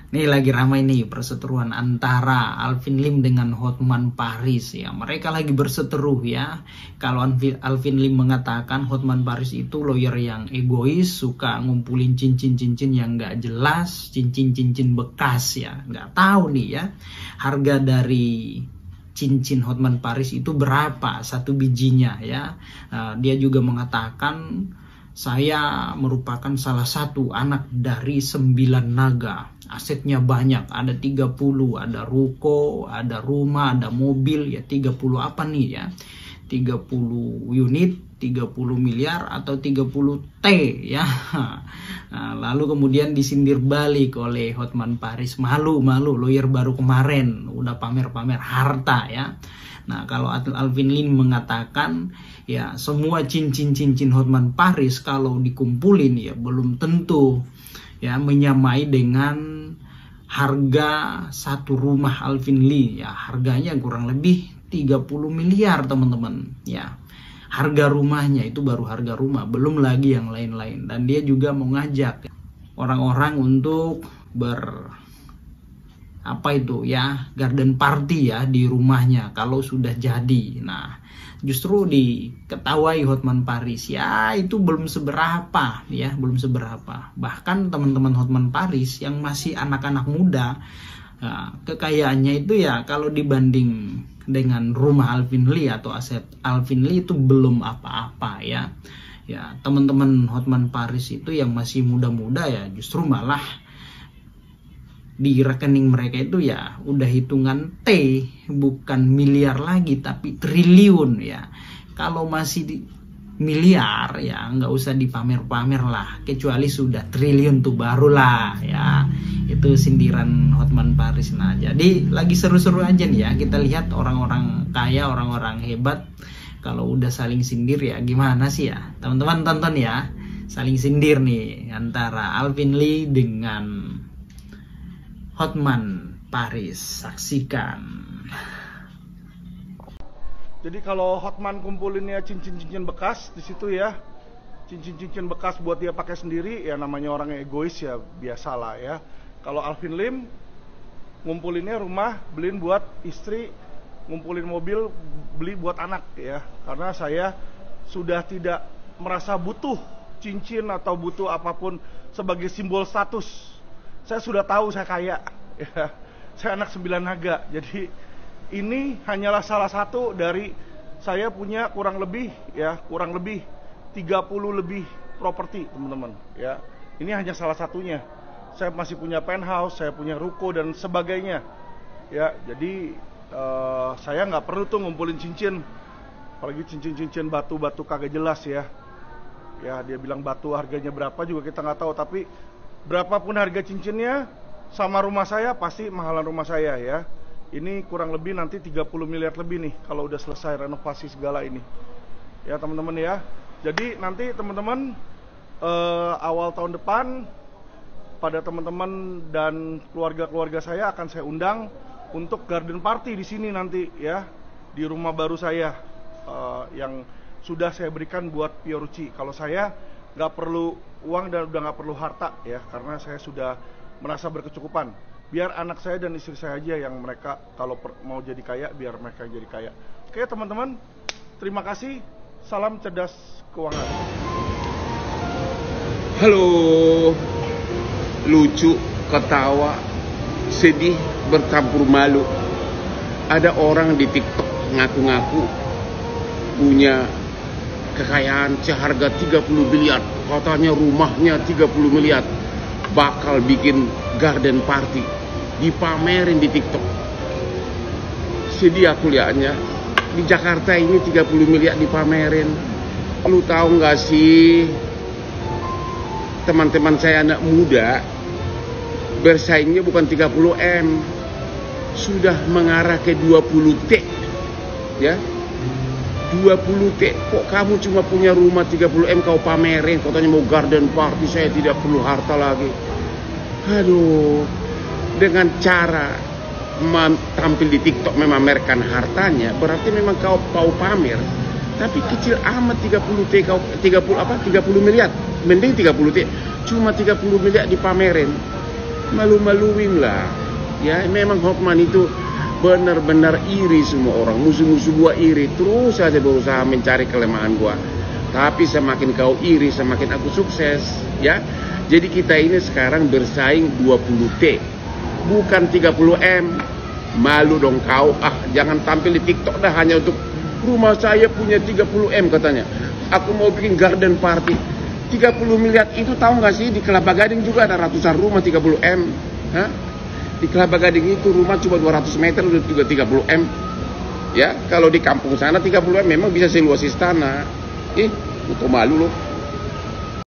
Nih lagi ramai nih perseteruan antara Alvin Lim dengan Hotman Paris ya. Mereka lagi berseteru ya. Kalau Alvin Lim mengatakan Hotman Paris itu lawyer yang egois, suka ngumpulin cincin-cincin yang nggak jelas, cincin-cincin bekas ya. Nggak tahu nih ya harga dari cincin Hotman Paris itu berapa satu bijinya ya. Dia juga mengatakan saya merupakan salah satu anak dari 9 naga. Asetnya banyak, ada 30, ada ruko, ada rumah, ada mobil, ya 30 apa nih ya? 30 unit, 30 miliar atau 30 T ya. Nah, lalu kemudian disindir balik oleh Hotman Paris. Malu, lawyer baru kemarin udah pamer-pamer harta ya. Nah, kalau Alvin Lim mengatakan ya semua cincin-cincin Hotman Paris kalau dikumpulin ya belum tentu ya menyamai dengan harga satu rumah Alvin Lim ya. Harganya kurang lebih 30 miliar teman-teman ya. Harga rumahnya itu baru harga rumah, belum lagi yang lain-lain. Dan dia juga mau ngajak orang-orang untuk garden party ya di rumahnya kalau sudah jadi. Nah, justru diketahui Hotman Paris ya itu belum seberapa ya, belum seberapa. Bahkan teman-teman Hotman Paris yang masih anak-anak muda, kekayaannya itu ya kalau dibanding dengan rumah Alvin Lim atau aset Alvin Lim itu belum apa-apa ya. Ya, teman-teman Hotman Paris itu yang masih muda-muda ya justru malah di rekening mereka itu ya udah hitungan T, bukan miliar lagi tapi triliun ya. Kalau masih di miliar ya nggak usah dipamer-pamer lah, kecuali sudah triliun tuh barulah ya. Itu sindiran Hotman Paris. Nah, jadi lagi seru-seru aja nih ya, kita lihat orang-orang kaya, orang-orang hebat kalau udah saling sindir ya gimana sih ya. Teman-teman tonton ya, saling sindir nih antara Alvin Lim dengan Hotman Paris. Saksikan. Jadi kalau Hotman kumpulinnya cincin-cincin bekas di situ ya, cincin-cincin bekas buat dia pakai sendiri ya, namanya orang yang egois ya, biasalah ya. Kalau Alvin Lim ngumpulinnya rumah, beliin buat istri, ngumpulin mobil, beli buat anak ya. Karena saya sudah tidak merasa butuh cincin atau butuh apapun sebagai simbol status. Saya sudah tahu saya kaya ya. Saya anak 9 naga. Jadi ini hanyalah salah satu dari saya punya kurang lebih 30 lebih properti, teman-teman ya. Ini hanya salah satunya. Saya masih punya penthouse, saya punya ruko dan sebagainya ya. Jadi saya nggak perlu tuh ngumpulin cincin, apalagi cincin-cincin batu-batu kagak jelas ya. Ya, dia bilang batu harganya berapa juga kita nggak tahu, tapi berapapun harga cincinnya sama rumah saya pasti mahalan rumah saya ya. Ini kurang lebih nanti 30 miliar lebih nih kalau udah selesai renovasi segala ini ya, teman-teman ya. Jadi nanti teman-teman awal tahun depan pada teman-teman dan keluarga-keluarga saya akan saya undang untuk garden party di sini nanti ya, di rumah baru saya yang sudah saya berikan buat Fiorucci. Kalau saya nggak perlu uang dan udah nggak perlu harta ya, karena saya sudah merasa berkecukupan. Biar anak saya dan istri saya aja yang mereka kalau mau jadi kaya, biar mereka jadi kaya. Oke teman-teman, terima kasih. Salam cerdas keuangan. Halo, lucu, ketawa, sedih, bercampur malu. Ada orang di TikTok ngaku-ngaku punya kekayaan seharga 30 miliar. Katanya rumahnya 30 miliar. Bakal bikin garden party, dipamerin di TikTok. Sedih aku lihatnya. Di Jakarta ini 30 miliar dipamerin. Lu tahu nggak sih, teman-teman saya anak muda bersaingnya bukan 30 M, sudah mengarah ke 20 T ya. 20 T. Kok kamu cuma punya rumah 30 M kau pamerin, katanya mau garden party, saya tidak perlu harta lagi. Aduh, dengan cara tampil di TikTok memamerkan hartanya, berarti memang kau mau pamer. Tapi kecil amat 30 T kau 30 miliar. Mending 30 T. Cuma 30 miliar dipamerin. malu-maluin lah. Ya, memang Hotman itu benar-benar iri semua orang. Musuh-musuh gua iri, terus saja berusaha mencari kelemahan gua. Tapi semakin kau iri, semakin aku sukses, ya. Jadi kita ini sekarang bersaing 20T, bukan 30M. Malu dong kau, jangan tampil di TikTok dah hanya untuk rumah saya punya 30M katanya. Aku mau bikin garden party. 30 miliar itu tahu nggak sih, di Kelapa Gading juga ada ratusan rumah 30M. Hah? Di Kelapa Gading itu rumah cuma 200 meter udah juga 30M. Ya, kalau di kampung sana 30M memang bisa seluas istana. Untuk malu loh.